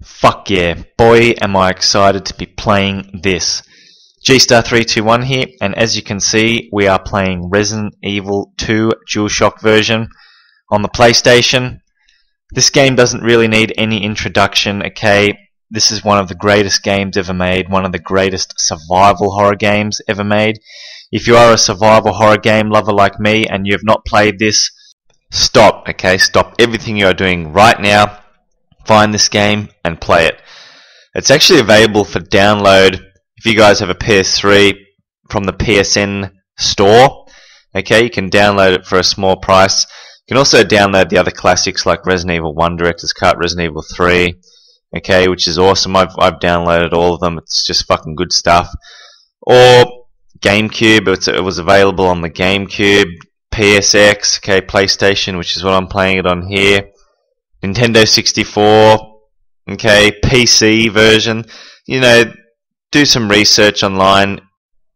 Fuck yeah, boy am I excited to be playing this. G-Star321 here, and as you can see, we are playing Resident Evil 2 DualShock version on the PlayStation. This game doesn't really need any introduction, okay? This is one of the greatest games ever made, one of the greatest survival horror games ever made. If you are a survival horror game lover like me and you have not played this, stop, okay? Stop everything you are doing right now. Find this game and play it. It's actually available for download if you guys have a PS3 from the PSN store. Okay, you can download it for a small price. You can also download the other classics like Resident Evil 1 Director's Cut, Resident Evil 3, okay, which is awesome. I've downloaded all of them. It's just fucking good stuff. Or GameCube, it was available on the GameCube, PSX, okay, PlayStation, which is what I'm playing it on here. Nintendo 64, okay, PC version. You know, do some research online.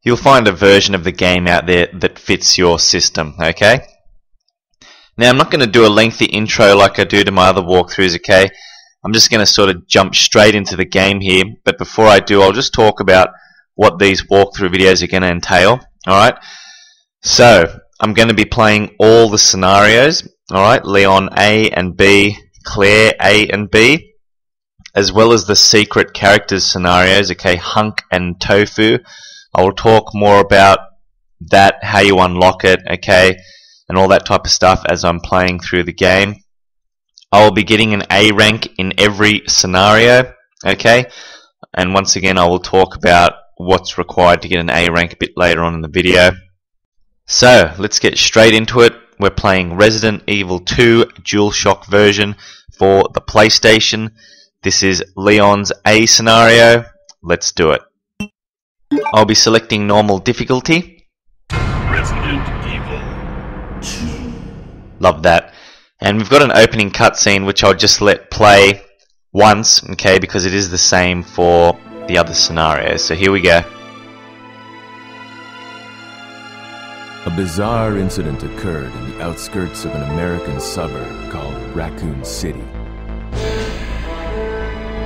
You'll find a version of the game out there that fits your system, okay? Now, I'm not going to do a lengthy intro like I do to my other walkthroughs, okay? I'm just going to sort of jump straight into the game here. But before I do, I'll just talk about what these walkthrough videos are going to entail, alright? So, I'm going to be playing all the scenarios, alright? Leon A and B, Claire A and B, as well as the secret characters scenarios, okay, Hunk and Tofu. I will talk more about that, how you unlock it, okay, and all that type of stuff as I'm playing through the game. I will be getting an A rank in every scenario, okay, and once again I will talk about what's required to get an A rank a bit later on in the video. So, let's get straight into it. We're playing Resident Evil 2 DualShock version for the PlayStation. This is Leon's A scenario. Let's do it. I'll be selecting normal difficulty. Resident Evil 2. Love that. And we've got an opening cutscene which I'll just let play once, okay, because it is the same for the other scenarios. So here we go. A bizarre incident occurred in the outskirts of an American suburb called Raccoon City.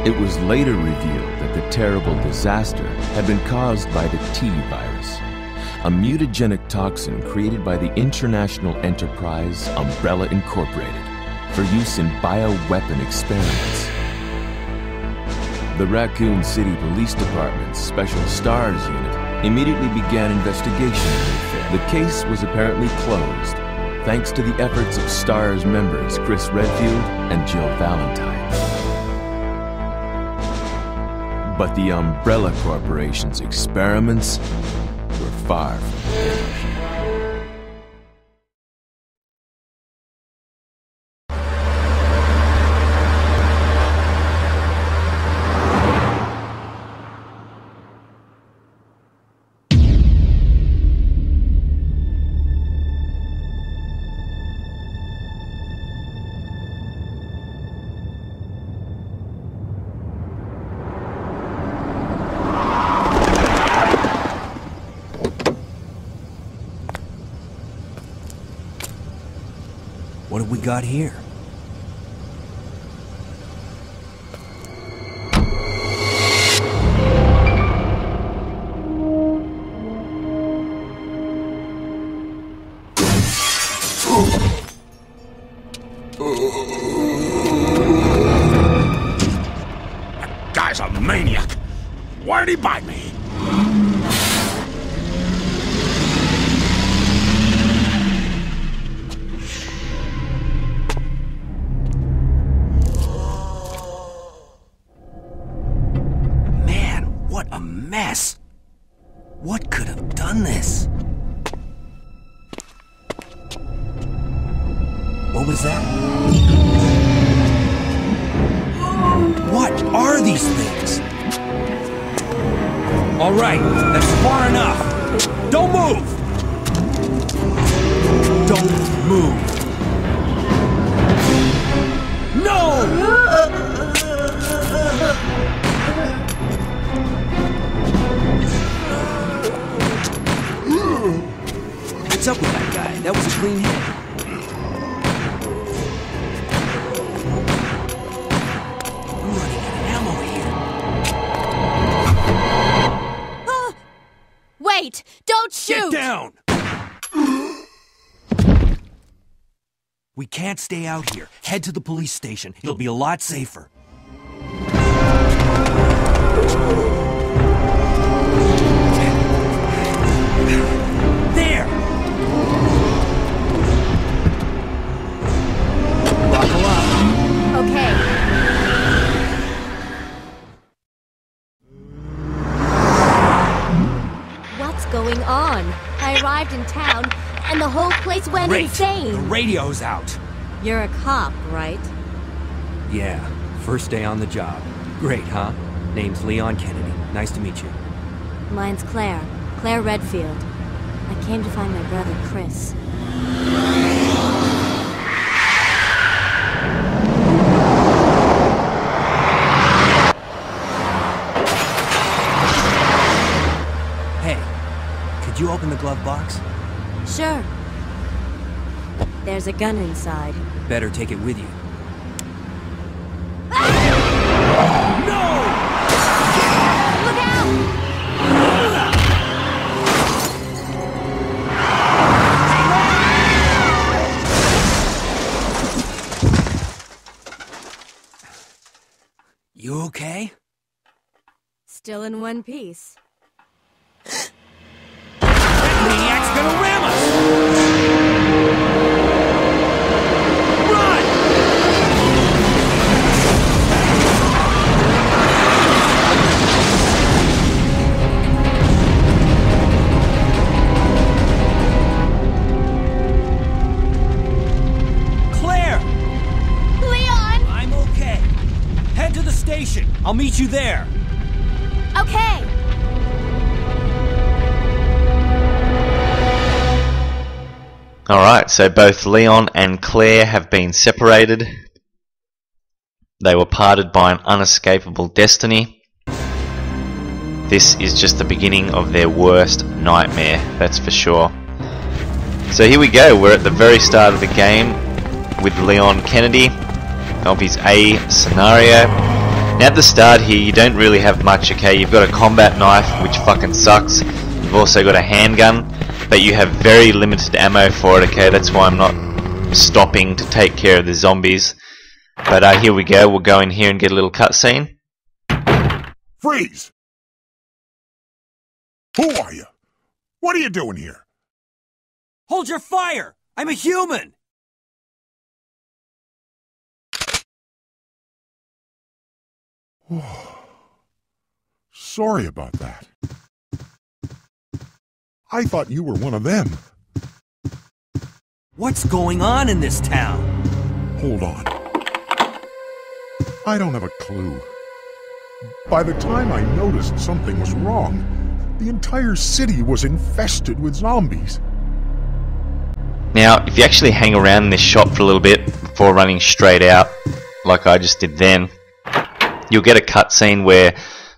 It was later revealed that the terrible disaster had been caused by the T virus, a mutagenic toxin created by the international enterprise Umbrella Incorporated for use in bioweapon experiments. The Raccoon City Police Department's Special Stars Unit immediately began investigation of the affair. The case was apparently closed, thanks to the efforts of STARS members Chris Redfield and Jill Valentine. But the Umbrella Corporation's experiments were far from finished. What have we got here? That guy's a maniac. Why did he bite me? What a mess! What could have done this? What was that? What are these things? All right, that's far enough. Don't move! Don't move! No! What's up with that guy? That was a clean hit. I'm running out of Don't shoot! Get down! We can't stay out here. Head to the police station. It'll be a lot safer. There! Buckle up. Okay. What's going on? I arrived in town, and the whole place went Great. insane. The radio's out. You're a cop, right? Yeah, first day on the job. Great, huh? Name's Leon Kennedy. Nice to meet you. Mine's Claire. Claire Redfield. I came to find my brother, Chris. Hey, could you open the glove box? Sure. There's a gun inside. Better take it with you. Look out! You okay? Still in one piece. Maniac's gonna ram us! Run! Claire! Leon! I'm okay. Head to the station. I'll meet you there. Okay! Alright, so both Leon and Claire have been separated. They were parted by an unescapable destiny. This is just the beginning of their worst nightmare, that's for sure. So here we go, we're at the very start of the game with Leon Kennedy of his A scenario. Now at the start here you don't really have much, okay? You've got a combat knife, which fucking sucks. You've also got a handgun, but you have very limited ammo for it, okay? That's why I'm not stopping to take care of the zombies. But here we go, we'll go in here and get a little cutscene. Freeze! Who are you? What are you doing here? Hold your fire! I'm a human! Sorry about that. I thought you were one of them. What's going on in this town? Hold on. I don't have a clue. By the time I noticed something was wrong, the entire city was infested with zombies. Now, if you actually hang around in this shop for a little bit before running straight out, like I just did then, you'll get a cutscene where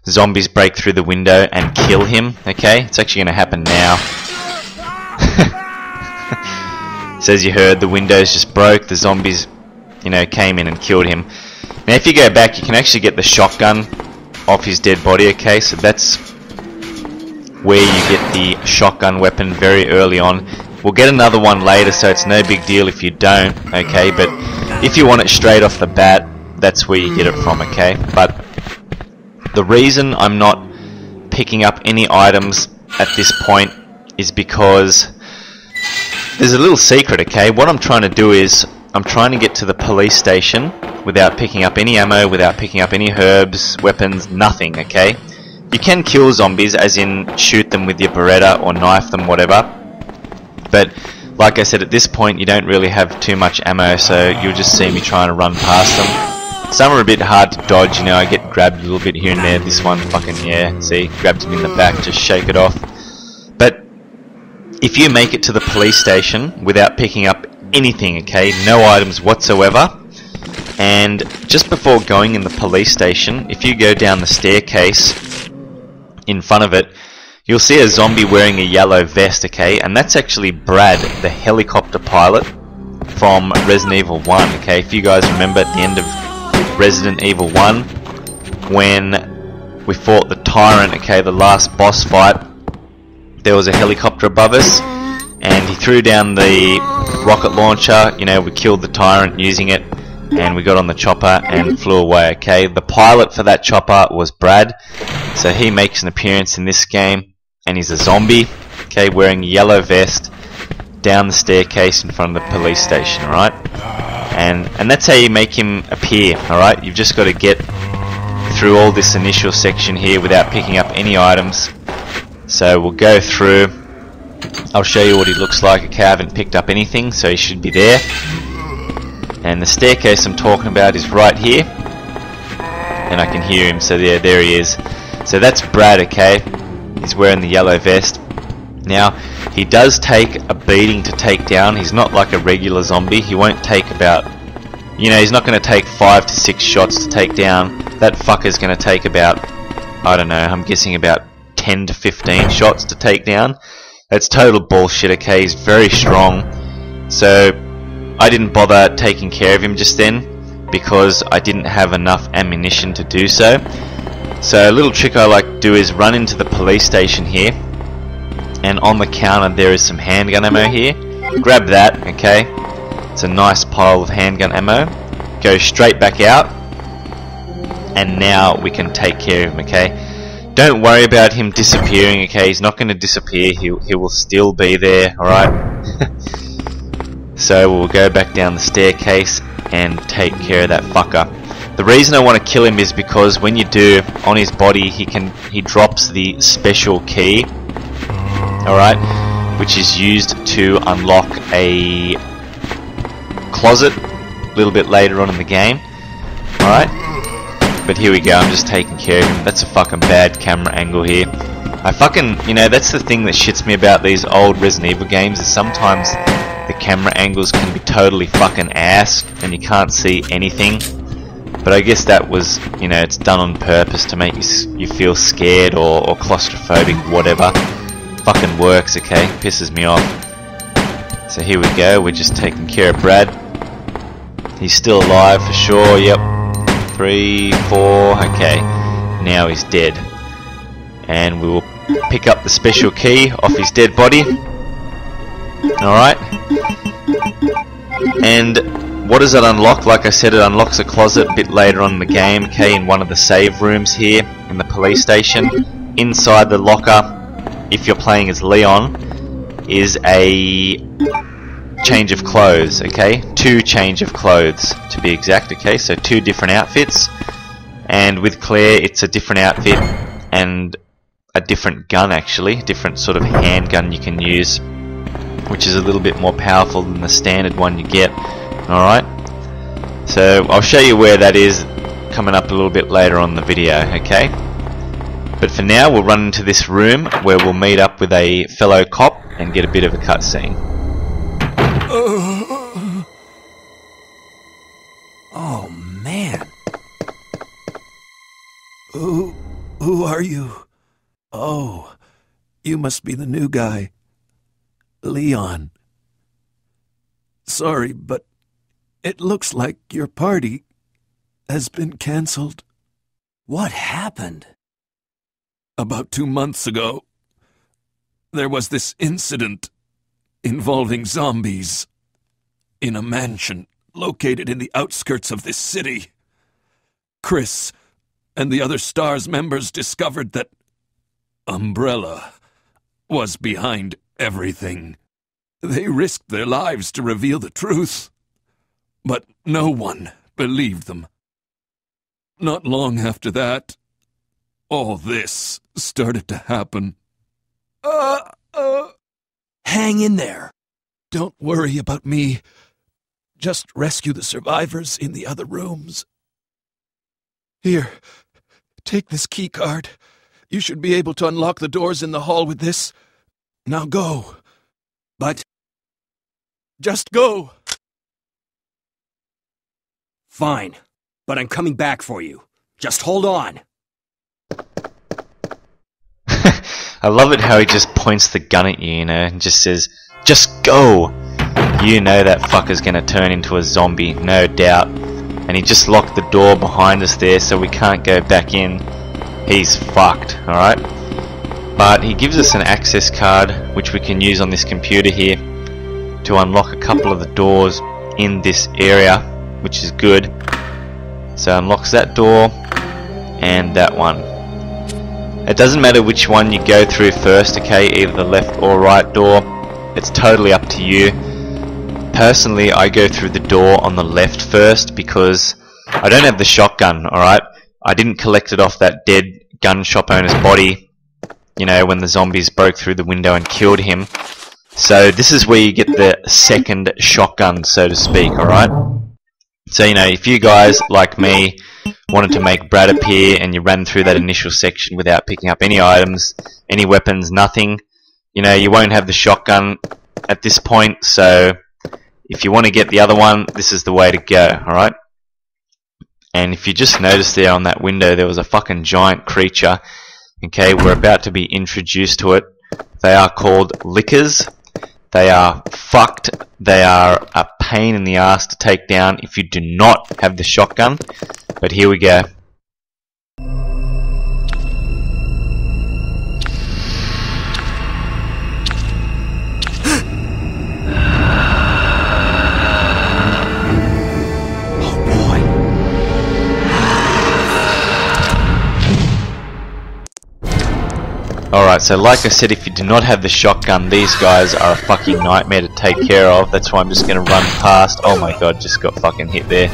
zombies break through the window and kill him, okay? It's actually going to happen now. So as you heard, the windows just broke, the zombies, came in and killed him. Now if you go back, you can actually get the shotgun off his dead body, okay? So that's where you get the shotgun weapon very early on. We'll get another one later, so it's no big deal if you don't, okay? But if you want it straight off the bat, that's where you get it from, okay? But the reason I'm not picking up any items at this point is because there's a little secret, okay? What I'm trying to do is I'm trying to get to the police station without picking up any ammo, without picking up any herbs, weapons, nothing, okay? You can kill zombies, as in shoot them with your Beretta or knife them, whatever. But like I said, at this point you don't really have too much ammo, so you'll just see me trying to run past them. Some are a bit hard to dodge, I get grabbed a little bit here and there. This one fucking, yeah, see, grabs me in the back, just shake it off. But if you make it to the police station without picking up anything, okay, no items whatsoever, and just before going in the police station, if you go down the staircase in front of it, you'll see a zombie wearing a yellow vest, okay, and that's actually Brad, the helicopter pilot from Resident Evil 1, okay. If you guys remember at the end of Resident Evil 1, when we fought the Tyrant, okay, the last boss fight, there was a helicopter above us, and he threw down the rocket launcher. You know, we killed the tyrant using it, and we got on the chopper and flew away. Okay, the pilot for that chopper was Brad, so he makes an appearance in this game, and he's a zombie. Okay, wearing a yellow vest, down the staircase in front of the police station. Alright, and that's how you make him appear. Alright, you've just got to get through all this initial section here without picking up any items. So we'll go through. I'll show you what he looks like. Okay, I haven't picked up anything, so he should be there. And the staircase I'm talking about is right here, and I can hear him. So there he is. So that's Brad. Okay, he's wearing the yellow vest. Now he does take a beating to take down. He's not like a regular zombie. He won't take about, you know, he's not going to take 5 to 6 shots to take down. That fucker's going to take about, I don't know, I'm guessing about 10 to 15 shots to take down. That's total bullshit. Okay, he's very strong. So I didn't bother taking care of him just then because I didn't have enough ammunition to do so. So a little trick I like to do is run into the police station here, and on the counter there is some handgun ammo here. Grab that. Okay, it's a nice pile of handgun ammo. Go straight back out, and now we can take care of him. Okay, don't worry about him disappearing. Okay, he's not going to disappear. He will still be there. Alright. So we'll go back down the staircase and take care of that fucker. The reason I want to kill him is because when you do, on his body he drops the special key. Alright, which is used to unlock a closet a little bit later on in the game. Alright, but here we go, I'm just taking care of him. That's a fucking bad camera angle here. I fucking, you know, that's the thing that shits me about these old Resident Evil games, is sometimes the camera angles can be totally fucking ass and you can't see anything. But I guess that was, you know, it's done on purpose to make you feel scared or claustrophobic, whatever. Fucking works. Okay, pisses me off. So here we go, we're just taking care of Brad. He's still alive for sure. Yep, 3, 4, okay, now he's dead, and we will pick up the special key off his dead body. Alright, and what does it unlock? Like I said, it unlocks a closet a bit later on in the game. Okay, in one of the save rooms here in the police station. Inside the locker, if you're playing as Leon, is a change of clothes. Okay, 2 change of clothes to be exact. Okay, so 2 different outfits, and with Claire it's a different outfit and a different gun, actually, different sort of handgun you can use, which is a little bit more powerful than the standard one you get. Alright, so I'll show you where that is coming up a little bit later on in the video. Okay, but for now we'll run into this room where we'll meet up with a fellow cop and get a bit of a cutscene. Oh man. Who are you? Oh, you must be the new guy, Leon. Sorry, but it looks like your party has been cancelled. What happened? About 2 months ago, there was this incident involving zombies in a mansion located in the outskirts of this city. Chris and the other STARS members discovered that Umbrella was behind everything. They risked their lives to reveal the truth, but no one believed them. Not long after that, all this started to happen. Hang in there. Don't worry about me. Just rescue the survivors in the other rooms. Here, take this key card. You should be able to unlock the doors in the hall with this. Now go. But just go. Fine, but I'm coming back for you. Just hold on. I love it how he just points the gun at you, you know, and just says, just go! You know that fucker's gonna turn into a zombie, no doubt. And he just locked the door behind us there so we can't go back in. He's fucked, alright? But he gives us an access card which we can use on this computer here to unlock a couple of the doors in this area, which is good. So unlocks that door and that one. It doesn't matter which one you go through first, okay, either the left or right door. It's totally up to you. Personally, I go through the door on the left first because I don't have the shotgun, alright? I didn't collect it off that dead gun shop owner's body, you know, when the zombies broke through the window and killed him. So this is where you get the second shotgun, so to speak, alright? So, you know, if you guys, like me, wanted to make Brad appear and you ran through that initial section without picking up any items, any weapons, nothing, you know, you won't have the shotgun at this point, so if you want to get the other one, this is the way to go, alright? And if you just noticed there on that window, there was a fucking giant creature. Okay, we're about to be introduced to it. They are called Liqueurs. They are fucked. They are a pain in the ass to take down if you do not have the shotgun. But here we go. Alright, so like I said, if you do not have the shotgun, these guys are a fucking nightmare to take care of. That's why I'm just going to run past. Oh my god, just got fucking hit there.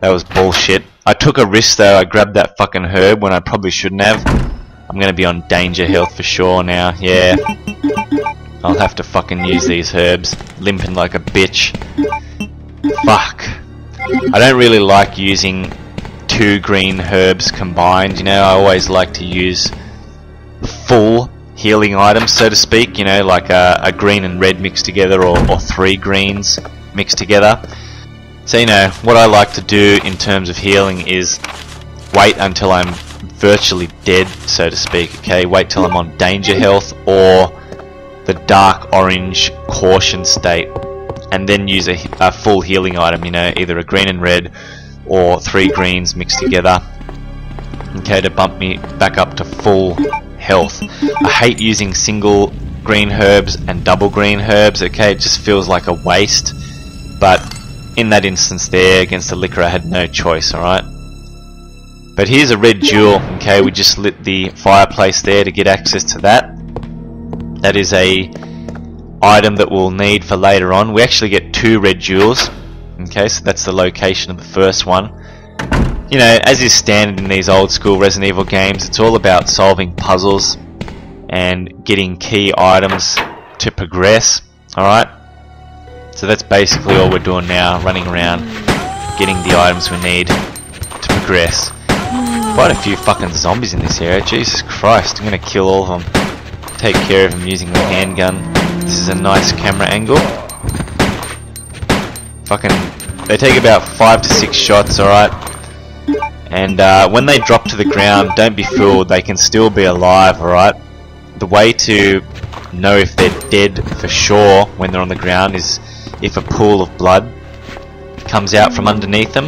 That was bullshit. I took a risk though, I grabbed that fucking herb when I probably shouldn't have. I'm going to be on danger health for sure now, yeah. I'll have to fucking use these herbs. Limping like a bitch. Fuck. I don't really like using two green herbs combined, you know, I always like to use full healing items, so to speak, you know, like a green and red mixed together, or three greens mixed together. So, you know, what I like to do in terms of healing is wait until I'm virtually dead, so to speak, okay? Wait till I'm on danger health or the dark orange caution state, and then use a full healing item, you know, either a green and red or three greens mixed together, okay, to bump me back up to full health. I hate using single green herbs and double green herbs, okay, it just feels like a waste, but in that instance there against the liquor I had no choice, alright. But here's a red jewel, okay, we just lit the fireplace there to get access to that. That is a item that we'll need for later on. We actually get 2 red jewels, okay, so that's the location of the first one. You know, as is standard in these old school Resident Evil games, it's all about solving puzzles and getting key items to progress, alright? So that's basically all we're doing now, running around, getting the items we need to progress. Quite a few fucking zombies in this area, Jesus Christ, I'm gonna kill all of them. Take care of them using the handgun. This is a nice camera angle. Fucking, they take about 5 to 6 shots, alright? And when they drop to the ground, don't be fooled, they can still be alive, alright? The way to know if they're dead for sure when they're on the ground is if a pool of blood comes out from underneath them.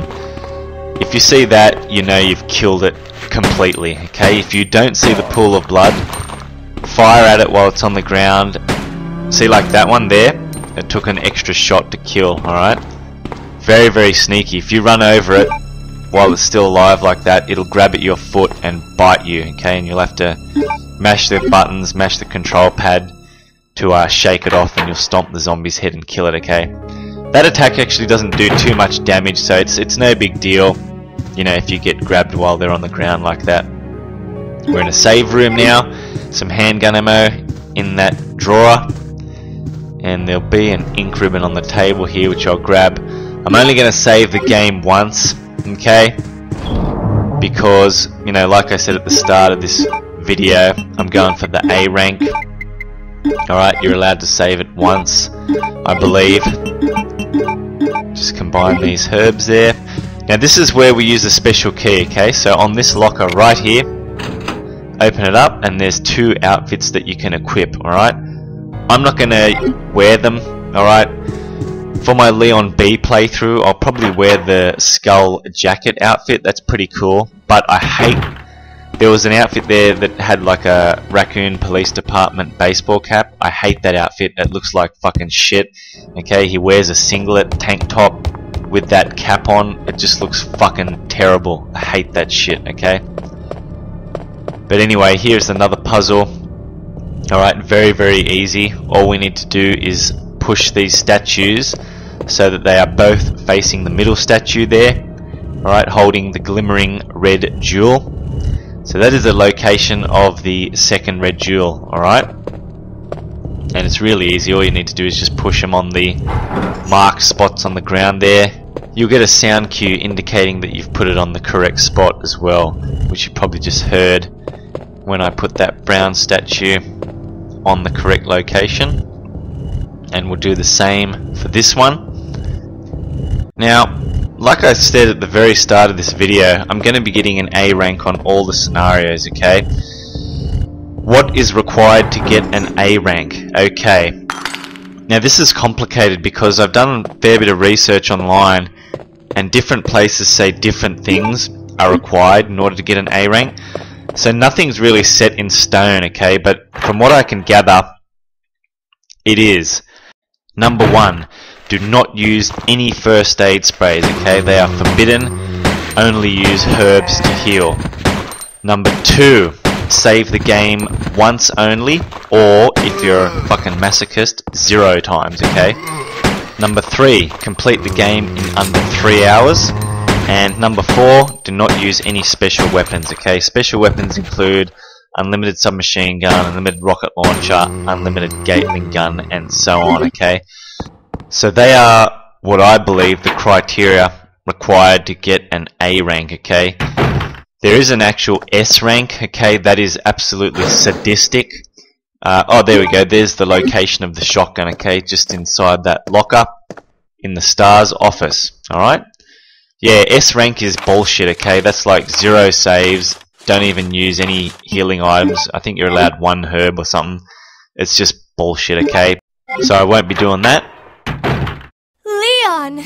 If you see that, you know you've killed it completely, okay? If you don't see the pool of blood, fire at it while it's on the ground. See, like that one there? It took an extra shot to kill, alright? Very, very sneaky. If you run over it while it's still alive like that, it'll grab at your foot and bite you, okay? And you'll have to mash the buttons, mash the control pad to shake it off, and you'll stomp the zombie's head and kill it, okay? That attack actually doesn't do too much damage, so it's no big deal, you know, if you get grabbed while they're on the ground like that. We're in a save room now, some handgun ammo in that drawer, and there'll be an ink ribbon on the table here which I'll grab. I'm only going to save the game once, okay, because, you know, like I said at the start of this video, I'm going for the A rank. Alright, you're allowed to save it once, I believe. Just combine these herbs there. Now this is where we use a special key, okay, so on this locker right here, open it up and there's 2 outfits that you can equip, alright. I'm not going to wear them, alright. For my Leon B playthrough, I'll probably wear the skull jacket outfit. That's pretty cool. But I hate There was an outfit there that had like a Raccoon Police Department baseball cap. I hate that outfit. It looks like fucking shit. Okay, he wears a singlet tank top with that cap on. It just looks fucking terrible. I hate that shit, okay? But anyway, here's another puzzle. Alright, very, very easy. All we need to do is push these statues so that they are both facing the middle statue there. Alright, holding the glimmering red jewel. So that is the location of the second red jewel, alright? And it's really easy. All you need to do is just push them on the marked spots on the ground there. You'll get a sound cue indicating that you've put it on the correct spot as well, which you probably just heard when I put that brown statue on the correct location. And we'll do the same for this one. Now, like I said at the very start of this video, I'm going to be getting an A rank on all the scenarios, okay? What is required to get an A rank? Okay. Now this is complicated because I've done a fair bit of research online and different places say different things are required in order to get an A rank. So nothing's really set in stone, okay? But from what I can gather, it is: number 1, do not use any first aid sprays, okay? They are forbidden. Only use herbs to heal. Number 2, save the game once only, or if you're a fucking masochist, 0 times, okay? Number 3, complete the game in under 3 hours. And number 4, do not use any special weapons, okay? Special weapons include unlimited submachine gun, unlimited rocket launcher, unlimited Gatling gun, and so on, okay? So they are what I believe the criteria required to get an A rank, okay? There is an actual S rank, okay? That is absolutely sadistic. Oh, there we go. There's the location of the shotgun, okay? Just inside that locker in the STARS office, alright? Yeah, S rank is bullshit, okay? That's like 0 saves. Don't even use any healing items. I think you're allowed 1 herb or something. It's just bullshit, okay? So I won't be doing that. Leon!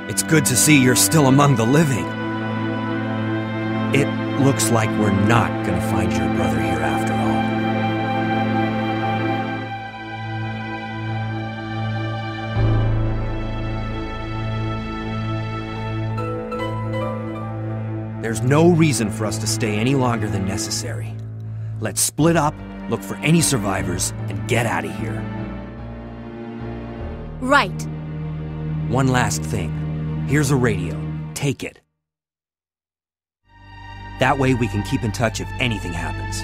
It's good to see you're still among the living. It looks like we're not gonna find your brother here after all. There's no reason for us to stay any longer than necessary. Let's split up, look for any survivors, and get out of here. Right. One last thing. Here's a radio. Take it. That way we can keep in touch if anything happens.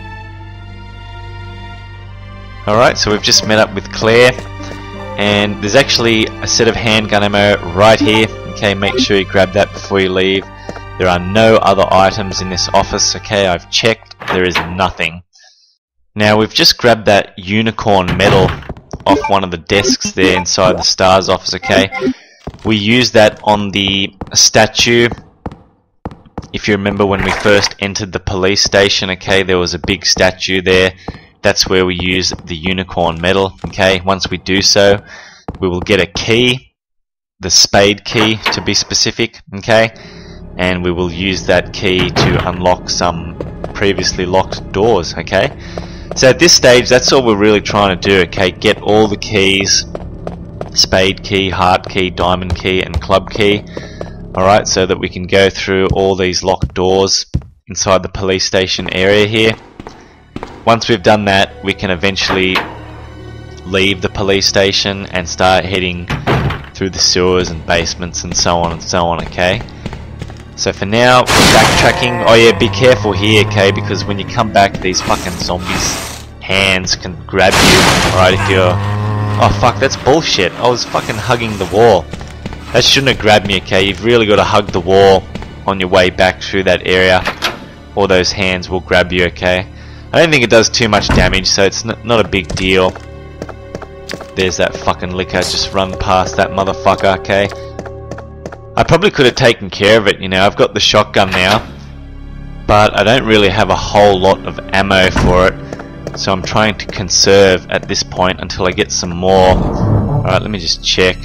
Alright, so we've just met up with Claire, and there's actually a set of handgun ammo right here. Okay, make sure you grab that before you leave. There are no other items in this office, okay? I've checked. There is nothing. Now, we've just grabbed that unicorn medal off one of the desks there inside the STARS office, okay? We used that on the statue. If you remember when we first entered the police station, okay, there was a big statue there. That's where we use the unicorn medal, okay? Once we do so, we will get a key, the Spade Key to be specific, okay? And we will use that key to unlock some previously locked doors, okay? So at this stage, that's all we're really trying to do, okay? Get all the keys, Spade Key, Heart Key, Diamond Key, and Club Key. Alright, so that we can go through all these locked doors inside the police station area here. Once we've done that, we can eventually leave the police station and start heading through the sewers and basements and so on, okay? So for now, we're backtracking. Oh yeah, be careful here, okay? Because when you come back, these fucking zombies' hands can grab you. Alright, if you're... Oh fuck, that's bullshit. I was fucking hugging the wall. That shouldn't have grabbed me, okay? You've really got to hug the wall on your way back through that area, or those hands will grab you, okay? I don't think it does too much damage, so it's not a big deal. There's that fucking liquor, just run past that motherfucker, okay? I probably could have taken care of it, you know, I've got the shotgun now, but I don't really have a whole lot of ammo for it, so I'm trying to conserve at this point until I get some more. Alright, let me just check.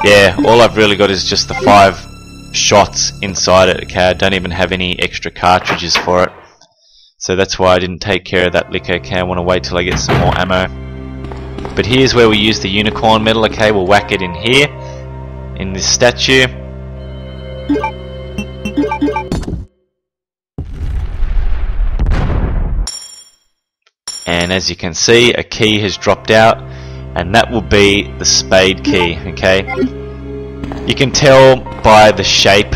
Yeah, all I've really got is just the shots inside it. Okay, I don't even have any extra cartridges for it, so that's why I didn't take care of that liquor. Okay, I want to wait till I get some more ammo. But here's where we use the unicorn medal. Okay, we'll whack it in here, in this statue. And as you can see, a key has dropped out, and that will be the Spade Key. Okay, you can tell by the shape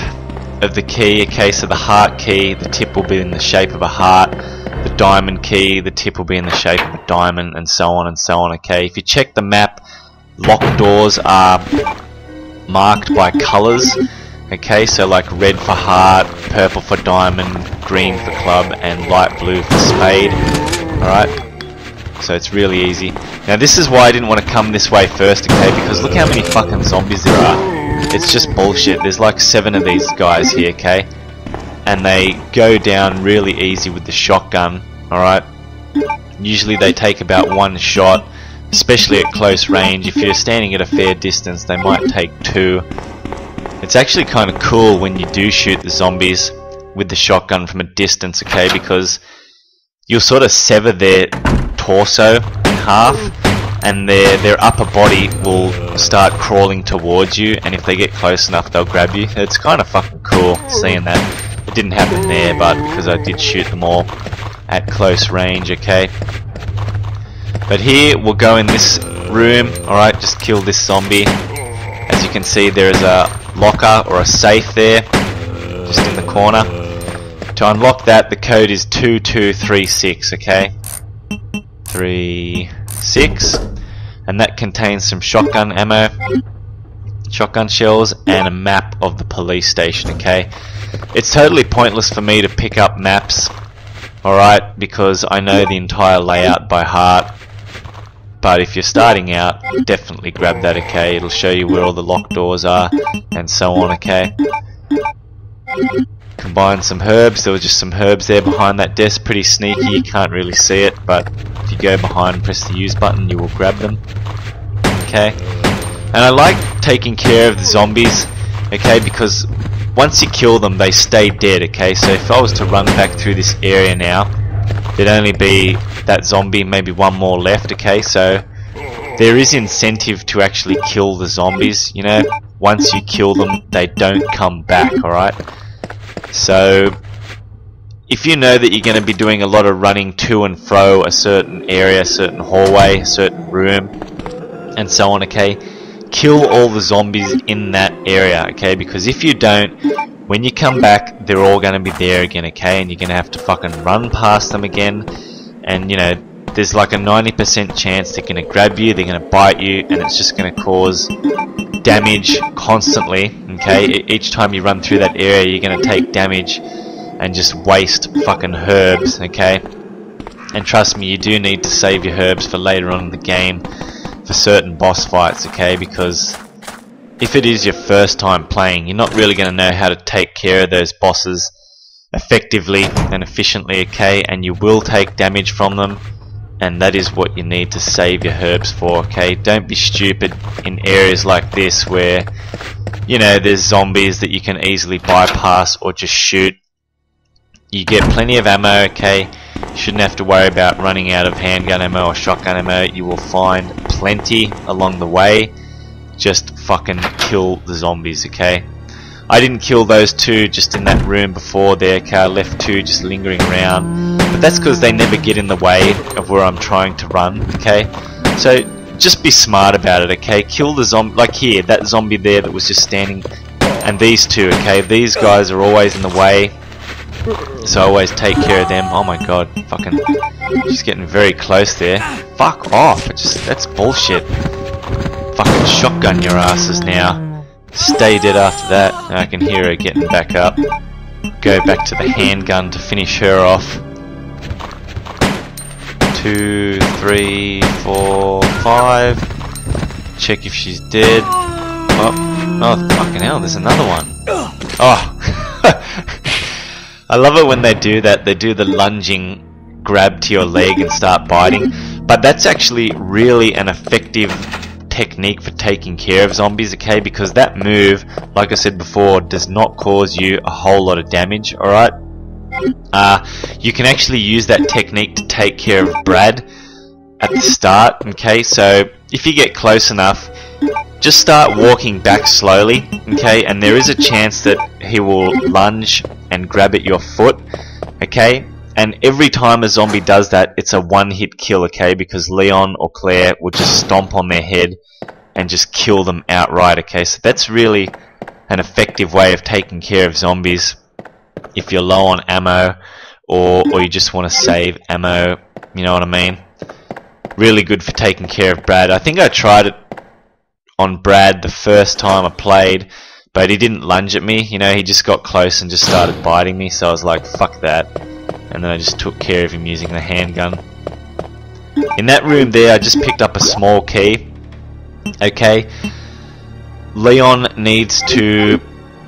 of the key. Okay, so the heart key, the tip will be in the shape of a heart. The diamond key, the tip will be in the shape of a diamond, and so on and so on. Okay, if you check the map, locked doors are marked by colors. Okay, so like red for heart, purple for diamond, green for club, and light blue for spade. Alright, so it's really easy. Now this is why I didn't want to come this way first, okay, because look how many fucking zombies there are. It's just bullshit. There's like 7 of these guys here, okay, and they go down really easy with the shotgun. Alright, usually they take about 1 shot, especially at close range. If you're standing at a fair distance, they might take 2. It's actually kind of cool when you do shoot the zombies with the shotgun from a distance, okay, because you'll sort of sever their torso in half, and their upper body will start crawling towards you, and if they get close enough they'll grab you. It's kind of fucking cool seeing that. It didn't happen there, but because I did shoot them all at close range, okay. But here we'll go in this room. Alright, just kill this zombie. As you can see, there is a locker or a safe there, just in the corner. To unlock that, the code is 2236, okay? 36, and that contains some shotgun ammo, shotgun shells, and a map of the police station, okay? It's totally pointless for me to pick up maps, alright, because I know the entire layout by heart. But if you're starting out, definitely grab that, okay? It'll show you where all the locked doors are, and so on, okay? Combine some herbs. There were just some herbs there behind that desk, pretty sneaky, you can't really see it, but if you go behind and press the use button, you will grab them. Okay? And I like taking care of the zombies, okay, because once you kill them, they stay dead, okay? So if I was to run back through this area now, there'd only be that zombie, maybe 1 more left, okay? So there is incentive to actually kill the zombies, you know? Once you kill them, they don't come back, alright? So if you know that you're going to be doing a lot of running to and fro a certain area, a certain hallway, a certain room, and so on, okay, kill all the zombies in that area, okay, because if you don't, when you come back, they're all going to be there again, okay, and you're going to have to fucking run past them again, and you know, there's like a 90% chance they're going to grab you, they're going to bite you, and it's just going to cause damage constantly, okay? Each time you run through that area, you're going to take damage and just waste fucking herbs, okay? And trust me, you do need to save your herbs for later on in the game for certain boss fights, okay? Because if it is your first time playing, you're not really going to know how to take care of those bosses effectively and efficiently, okay? And you will take damage from them, and that is what you need to save your herbs for, okay? Don't be stupid in areas like this where, you know, there's zombies that you can easily bypass or just shoot. You get plenty of ammo, okay? You shouldn't have to worry about running out of handgun ammo or shotgun ammo. You will find plenty along the way. Just fucking kill the zombies, okay? I didn't kill those 2 just in that room before there, okay? I left 2 just lingering around. But that's because they never get in the way of where I'm trying to run, okay? So just be smart about it, okay? Kill the zombie, like here, that zombie there that was just standing, and these 2, okay? These guys are always in the way, so I always take care of them. Oh my god, fucking, she's getting very close there. Fuck off, that's bullshit. Fucking shotgun your asses now. Stay dead after that. I can hear her getting back up. Go back to the handgun to finish her off. 2, 3, 4, 5. Check if she's dead. Oh, fucking hell, there's another one. Oh. I love it when they do that. They do the lunging grab to your leg and start biting. But that's actually really an effective technique for taking care of zombies, okay? Because that move, like I said before, does not cause you a whole lot of damage, alright? You can actually use that technique to take care of Brad at the start, okay? So if you get close enough, just start walking back slowly, okay? And there is a chance that he will lunge and grab at your foot, okay? And every time a zombie does that, it's a one-hit kill, okay? Because Leon or Claire will just stomp on their head and just kill them outright, okay? So that's really an effective way of taking care of zombies if you're low on ammo or you just want to save ammo, you know what I mean? Really good for taking care of Brad. I think I tried it on Brad the first time I played, but he didn't lunge at me, you know, he just got close and just started biting me, so I was like, fuck that. And then I just took care of him using the handgun. In that room there, I just picked up a small key. Okay, Leon needs to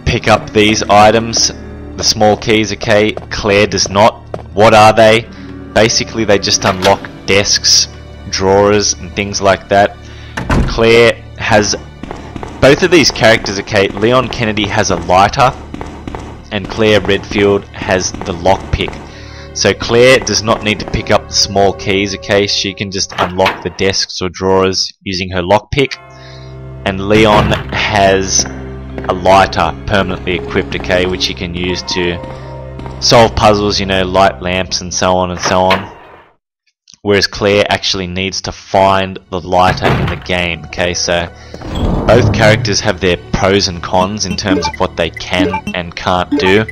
pick up these items, the small keys, okay? Claire does not. What are they? Basically, they just unlock desks, drawers, and things like that. Claire has both of these characters, okay? Leon Kennedy has a lighter, and Claire Redfield has the lockpick. So Claire does not need to pick up the small keys, okay? She can just unlock the desks or drawers using her lockpick. And Leon has a lighter permanently equipped, okay, which he can use to solve puzzles, you know, light lamps and so on and so on. Whereas Claire actually needs to find the lighter in the game, okay? So both characters have their pros and cons in terms of what they can and can't do.